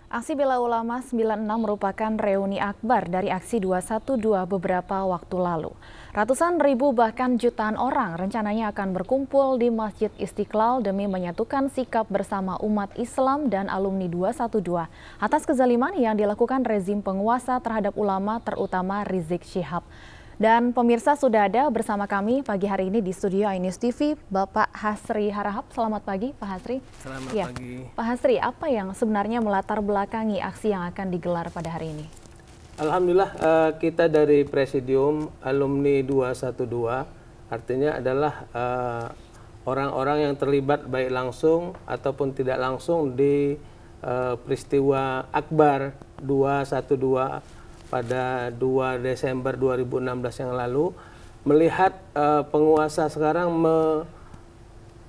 Aksi Bela Ulama 96 merupakan reuni akbar dari aksi 212 beberapa waktu lalu. Ratusan ribu bahkan jutaan orang rencananya akan berkumpul di Masjid Istiqlal demi menyatukan sikap bersama umat Islam dan alumni 212 atas kezaliman yang dilakukan rezim penguasa terhadap ulama terutama Rizik Syihab. Dan pemirsa sudah ada bersama kami pagi hari ini di studio iNews TV, Bapak Hasri Harahap. Selamat pagi, Pak Hasri. Selamat pagi. Pak Hasri, apa yang sebenarnya melatar belakangi aksi yang akan digelar pada hari ini? Alhamdulillah kita dari Presidium Alumni 212, artinya adalah orang-orang yang terlibat baik langsung ataupun tidak langsung di peristiwa Akbar 212 pada 2 Desember 2016 yang lalu, melihat penguasa sekarang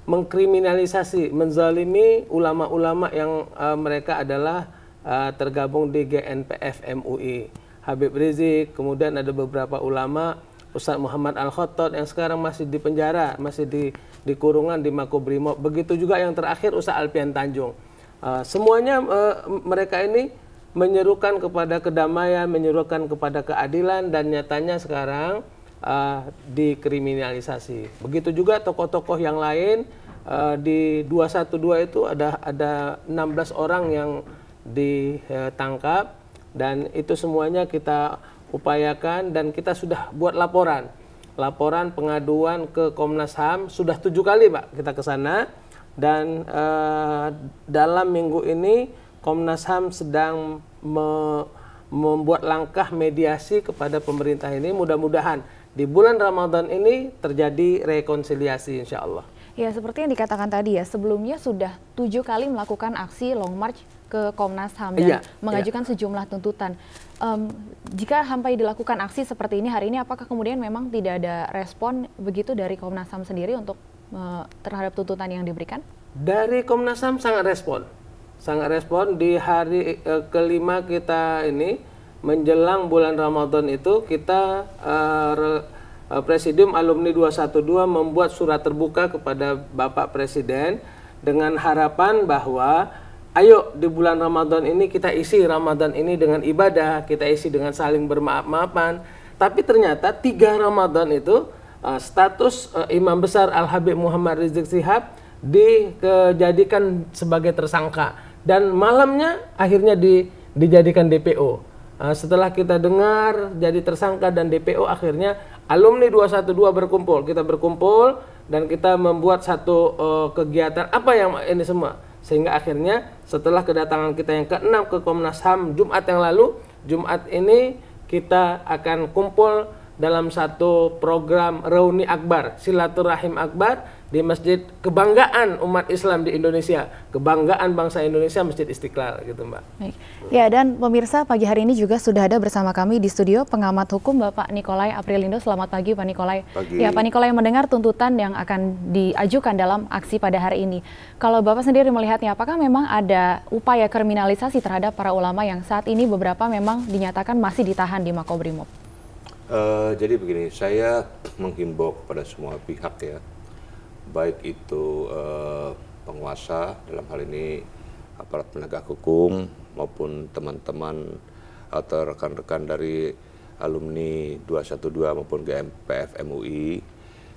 mengkriminalisasi, menzalimi ulama-ulama yang mereka adalah tergabung di GNPF MUI. Habib Rizik, kemudian ada beberapa ulama, Ustadz Muhammad Al-Khottod yang sekarang masih di penjara, masih di kurungan di Makobrimob. Begitu juga yang terakhir Ustadz Alfian Tanjung. Semuanya mereka ini menyerukan kepada kedamaian, menyerukan kepada keadilan, dan nyatanya sekarang dikriminalisasi. Begitu juga tokoh-tokoh yang lain di 212 itu ada 16 orang yang ditangkap, dan itu semuanya kita upayakan dan kita sudah buat laporan pengaduan ke Komnas HAM. Sudah 7 kali Pak kita ke sana, dan dalam minggu ini Komnas HAM sedang membuat langkah mediasi kepada pemerintah ini. Mudah-mudahan di bulan Ramadan ini terjadi rekonsiliasi insya Allah. Ya, seperti yang dikatakan tadi ya, sebelumnya sudah 7 kali melakukan aksi long march ke Komnas HAM dan mengajukan sejumlah tuntutan. Jika sampai dilakukan aksi seperti ini hari ini, apakah kemudian memang tidak ada respon begitu dari Komnas HAM sendiri untuk terhadap tuntutan yang diberikan? Dari Komnas HAM sangat respon di hari kelima kita ini menjelang bulan Ramadan itu kita Presidium Alumni 212 membuat surat terbuka kepada Bapak Presiden dengan harapan bahwa ayo di bulan Ramadan ini kita isi Ramadan ini dengan ibadah, kita isi dengan saling bermaaf-maafan. Tapi ternyata 3 Ramadan itu status Imam Besar Al-Habib Muhammad Rizik Syihab dijadikan sebagai tersangka, dan malamnya akhirnya dijadikan DPO. Setelah kita dengar jadi tersangka dan DPO, akhirnya alumni 212 berkumpul. Kita berkumpul dan kita membuat satu kegiatan apa yang ini semua. Sehingga akhirnya setelah kedatangan kita yang ke-6 ke Komnas HAM Jumat yang lalu, Jumat ini kita akan kumpul dalam satu program reuni akbar, silaturahim akbar di Masjid Kebanggaan Umat Islam di Indonesia, kebanggaan bangsa Indonesia, Masjid Istiqlal gitu Mbak. Baik. Ya, dan pemirsa pagi hari ini juga sudah ada bersama kami di studio pengamat hukum Bapak Nikolai Aprilindo. Selamat pagi Pak Nikolai. Pagi. Ya Pak Nikolai, mendengar tuntutan yang akan diajukan dalam aksi pada hari ini. Kalau Bapak sendiri melihatnya, apakah memang ada upaya kriminalisasi terhadap para ulama yang saat ini beberapa memang dinyatakan masih ditahan di Makobrimob? Jadi begini, saya menghimbau kepada semua pihak ya, baik itu penguasa dalam hal ini aparat penegak hukum maupun teman-teman atau rekan-rekan dari alumni 212 maupun GNPF MUI.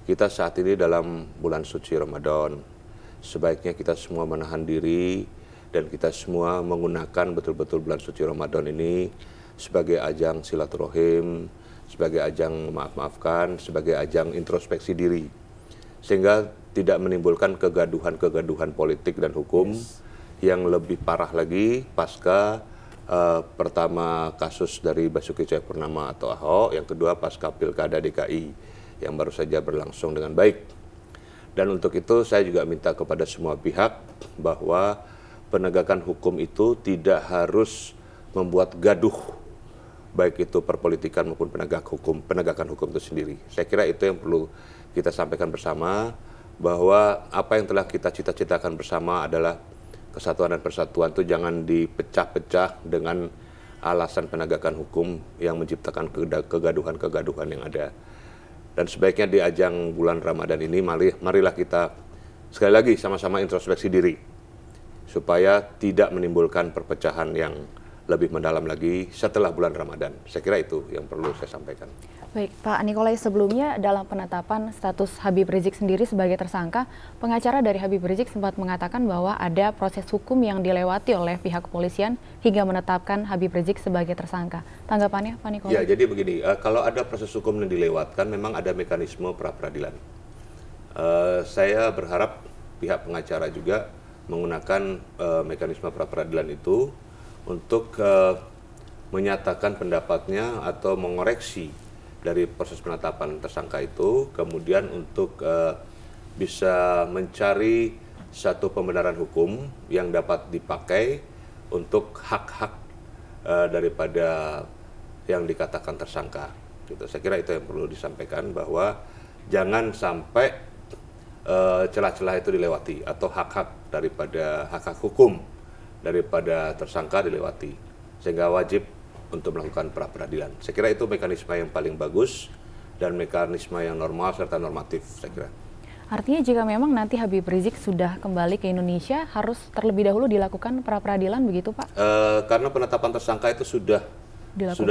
Kita saat ini dalam bulan suci Ramadan, sebaiknya kita semua menahan diri dan kita semua menggunakan betul-betul bulan suci Ramadan ini sebagai ajang silaturahim, sebagai ajang memaaf-maafkan, sebagai ajang introspeksi diri, sehingga tidak menimbulkan kegaduhan-kegaduhan politik dan hukum yang lebih parah lagi pasca pertama kasus dari Basuki Cahayapurnama atau Ahok, yang kedua pasca Pilkada DKI yang baru saja berlangsung dengan baik. Dan untuk itu saya juga minta kepada semua pihak bahwa penegakan hukum itu tidak harus membuat gaduh, baik itu perpolitikan maupun penegakan hukum itu sendiri. Saya kira itu yang perlu kita sampaikan bersama, bahwa apa yang telah kita cita-citakan bersama adalah kesatuan dan persatuan itu jangan dipecah-pecah dengan alasan penegakan hukum yang menciptakan kegaduhan-kegaduhan yang ada. Dan sebaiknya di ajang bulan Ramadan ini marilah kita sekali lagi sama-sama introspeksi diri. supaya tidak menimbulkan perpecahan yang lebih mendalam lagi setelah bulan Ramadan. Saya kira itu yang perlu saya sampaikan. Baik, Pak Nikolai, sebelumnya dalam penetapan status Habib Rizik sendiri sebagai tersangka, pengacara dari Habib Rizik sempat mengatakan bahwa ada proses hukum yang dilewati oleh pihak kepolisian hingga menetapkan Habib Rizik sebagai tersangka. Tanggapannya, Pak Nikolai? Ya, jadi begini, kalau ada proses hukum yang dilewatkan, memang ada mekanisme pra-peradilan. Saya berharap pihak pengacara juga menggunakan mekanisme pra-peradilan itu untuk menyatakan pendapatnya atau mengoreksi dari proses penetapan tersangka itu, kemudian untuk bisa mencari satu pembenaran hukum yang dapat dipakai untuk hak-hak daripada yang dikatakan tersangka. Gitu. Saya kira itu yang perlu disampaikan, bahwa jangan sampai celah-celah itu dilewati atau hak-hak daripada hak-hak hukum daripada tersangka dilewati, sehingga wajib untuk melakukan pra-peradilan. Saya kira itu mekanisme yang paling bagus dan mekanisme yang normal serta normatif, saya kira. Artinya jika memang nanti Habib Rizik sudah kembali ke Indonesia, harus terlebih dahulu dilakukan pra-peradilan, begitu Pak? Karena penetapan tersangka itu sudah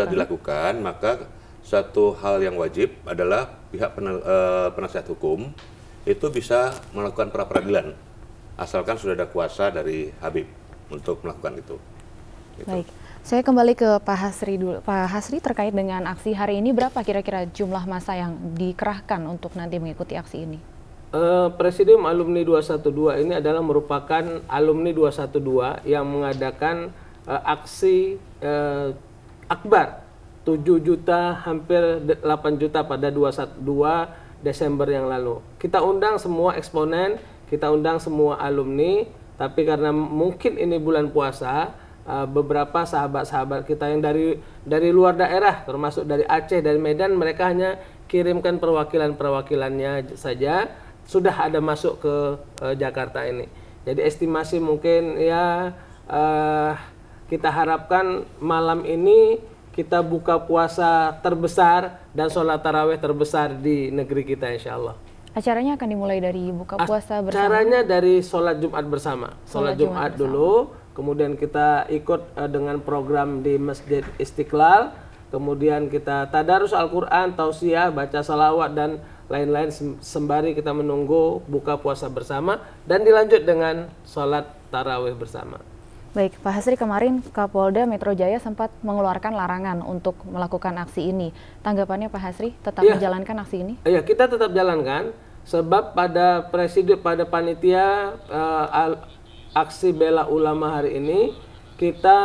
dilakukan, maka satu hal yang wajib adalah pihak penasihat hukum itu bisa melakukan pra-peradilan, asalkan sudah ada kuasa dari Habib untuk melakukan itu. Gitu. Baik, saya kembali ke Pak Hasri dulu. Pak Hasri, terkait dengan aksi hari ini, berapa kira-kira jumlah massa yang dikerahkan untuk nanti mengikuti aksi ini? Presidium Alumni 212 ini adalah merupakan alumni 212 yang mengadakan aksi akbar 7 juta hampir 8 juta pada 212 Desember yang lalu. Kita undang semua eksponen, kita undang semua alumni, tapi karena mungkin ini bulan puasa, beberapa sahabat-sahabat kita yang dari luar daerah, termasuk dari Aceh, dari Medan, mereka hanya kirimkan perwakilan-perwakilannya saja, sudah ada masuk ke Jakarta ini. Jadi estimasi mungkin ya kita harapkan malam ini kita buka puasa terbesar dan sholat tarawih terbesar di negeri kita, insya Allah. Acaranya akan dimulai dari buka puasa bersama? Acaranya dari sholat Jumat bersama. Sholat Jumat dulu, kemudian kita ikut dengan program di Masjid Istiqlal, kemudian kita tadarus Al-Quran, tausiah, baca salawat, dan lain-lain sembari kita menunggu buka puasa bersama, dan dilanjut dengan sholat tarawih bersama. Baik, Pak Hasri, kemarin Kapolda Metro Jaya sempat mengeluarkan larangan untuk melakukan aksi ini. Tanggapannya Pak Hasri, tetap menjalankan aksi ini? Iya, kita tetap jalankan, sebab pada panitia aksi bela ulama hari ini, kita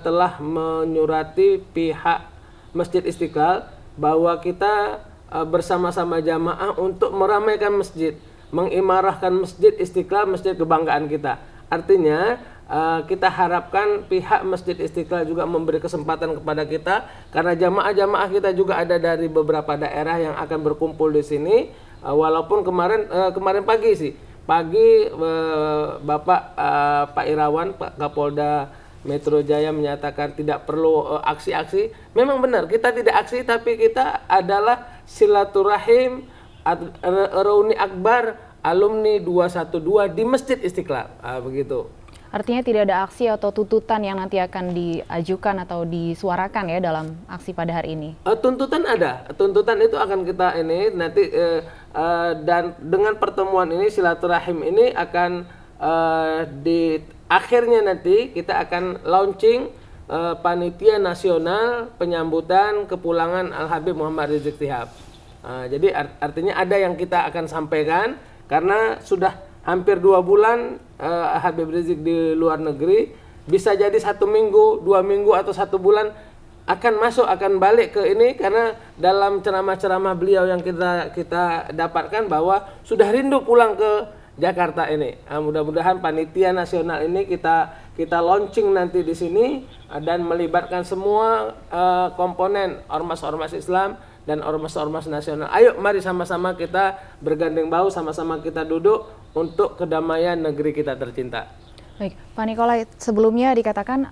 telah menyurati pihak Masjid Istiqlal bahwa kita bersama-sama jamaah untuk meramaikan masjid, mengimarahkan Masjid Istiqlal, masjid kebanggaan kita. Artinya kita harapkan pihak Masjid Istiqlal juga memberi kesempatan kepada kita, karena jamaah-jamaah kita juga ada dari beberapa daerah yang akan berkumpul di sini. Walaupun kemarin pagi Bapak Pak Irawan, Pak Kapolda Metro Jaya menyatakan tidak perlu aksi-aksi. Memang benar, kita tidak aksi, tapi kita adalah silaturahim reuni akbar alumni 212 di Masjid Istiqlal, begitu. Artinya tidak ada aksi atau tuntutan yang nanti akan diajukan atau disuarakan ya dalam aksi pada hari ini? Tuntutan ada, tuntutan itu akan kita ini nanti dan dengan pertemuan ini, silaturahim ini akan di akhirnya nanti kita akan launching panitia nasional penyambutan kepulangan Al-Habib Muhammad Rizik Syihab. Jadi artinya ada yang kita akan sampaikan, karena sudah hampir 2 bulan Habib Rizik di luar negeri, bisa jadi 1 minggu, 2 minggu, atau 1 bulan akan balik ke ini, karena dalam ceramah-ceramah beliau yang kita dapatkan bahwa sudah rindu pulang ke Jakarta ini. Mudah-mudahan panitia nasional ini kita launching nanti di sini dan melibatkan semua komponen ormas-ormas Islam dan ormas-ormas nasional. Ayo mari sama-sama kita bergandeng bahu, sama-sama kita duduk untuk kedamaian negeri kita tercinta. Baik, Pak Nikolai, sebelumnya dikatakan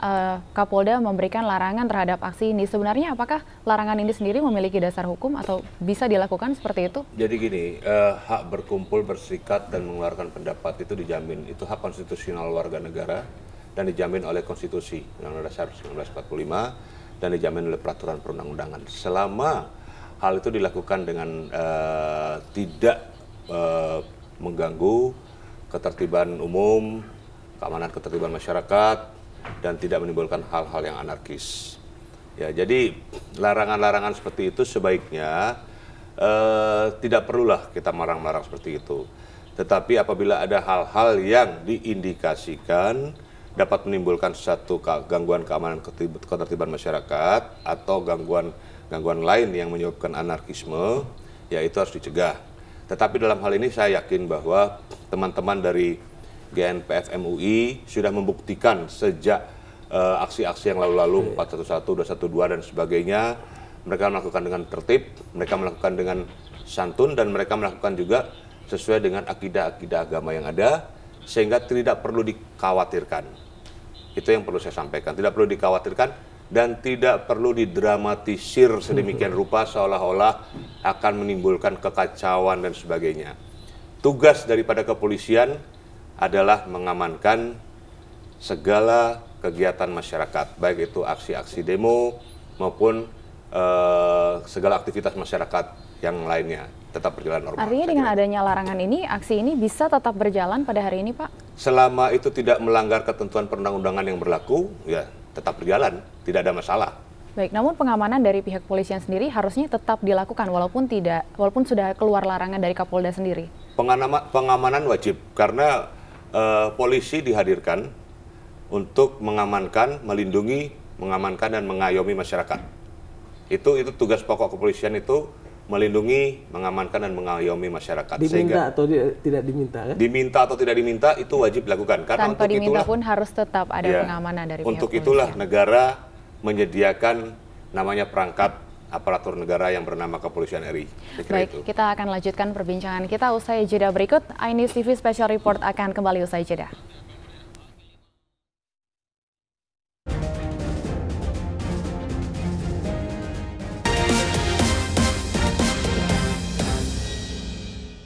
Kapolda memberikan larangan terhadap aksi ini. Sebenarnya apakah larangan ini sendiri memiliki dasar hukum atau bisa dilakukan seperti itu? Jadi gini, hak berkumpul, berserikat, dan mengeluarkan pendapat itu dijamin. Itu hak konstitusional warga negara dan dijamin oleh konstitusi Undang-Undang Dasar 1945 dan dijamin oleh peraturan perundang-undangan. Selama hal itu dilakukan dengan tidak mengganggu ketertiban umum, keamanan ketertiban masyarakat, dan tidak menimbulkan hal-hal yang anarkis. Ya, jadi larangan-larangan seperti itu sebaiknya tidak perlulah kita marang-marang seperti itu. Tetapi apabila ada hal-hal yang diindikasikan dapat menimbulkan satu gangguan keamanan ketertiban masyarakat atau gangguan lain yang menyebabkan anarkisme, ya itu harus dicegah. Tetapi dalam hal ini saya yakin bahwa teman-teman dari GNPF MUI sudah membuktikan sejak aksi-aksi yang lalu-lalu 411, 212 dan sebagainya, mereka melakukan dengan tertib, mereka melakukan dengan santun, dan mereka melakukan juga sesuai dengan akidah-akidah agama yang ada, sehingga tidak perlu dikhawatirkan. Itu yang perlu saya sampaikan, tidak perlu dikhawatirkan dan tidak perlu didramatisir sedemikian rupa seolah-olah akan menimbulkan kekacauan dan sebagainya. Tugas daripada kepolisian adalah mengamankan segala kegiatan masyarakat, baik itu aksi-aksi demo maupun segala aktivitas masyarakat yang lainnya tetap berjalan normal. Artinya dengan adanya larangan ini, aksi ini bisa tetap berjalan pada hari ini, Pak? Selama itu tidak melanggar ketentuan perundang-undangan yang berlaku, ya tetap berjalan, tidak ada masalah. Baik, namun pengamanan dari pihak polisian sendiri harusnya tetap dilakukan walaupun sudah keluar larangan dari Kapolda sendiri. Pengamanan wajib karena polisi dihadirkan untuk mengamankan, melindungi, mengamankan dan mengayomi masyarakat. Itu tugas pokok kepolisian, itu melindungi, mengamankan dan mengayomi masyarakat. Diminta atau tidak diminta? Kan? Diminta atau tidak diminta itu wajib dilakukan. Karena tanpa diminta pun harus tetap ada pengamanan dari pihak untuk polisian. itulah negara menyediakan namanya perangkat aparatur negara yang bernama Kepolisian RI. Baik, kita akan lanjutkan perbincangan kita usai jeda berikut. iNews TV Special Report akan kembali usai jeda.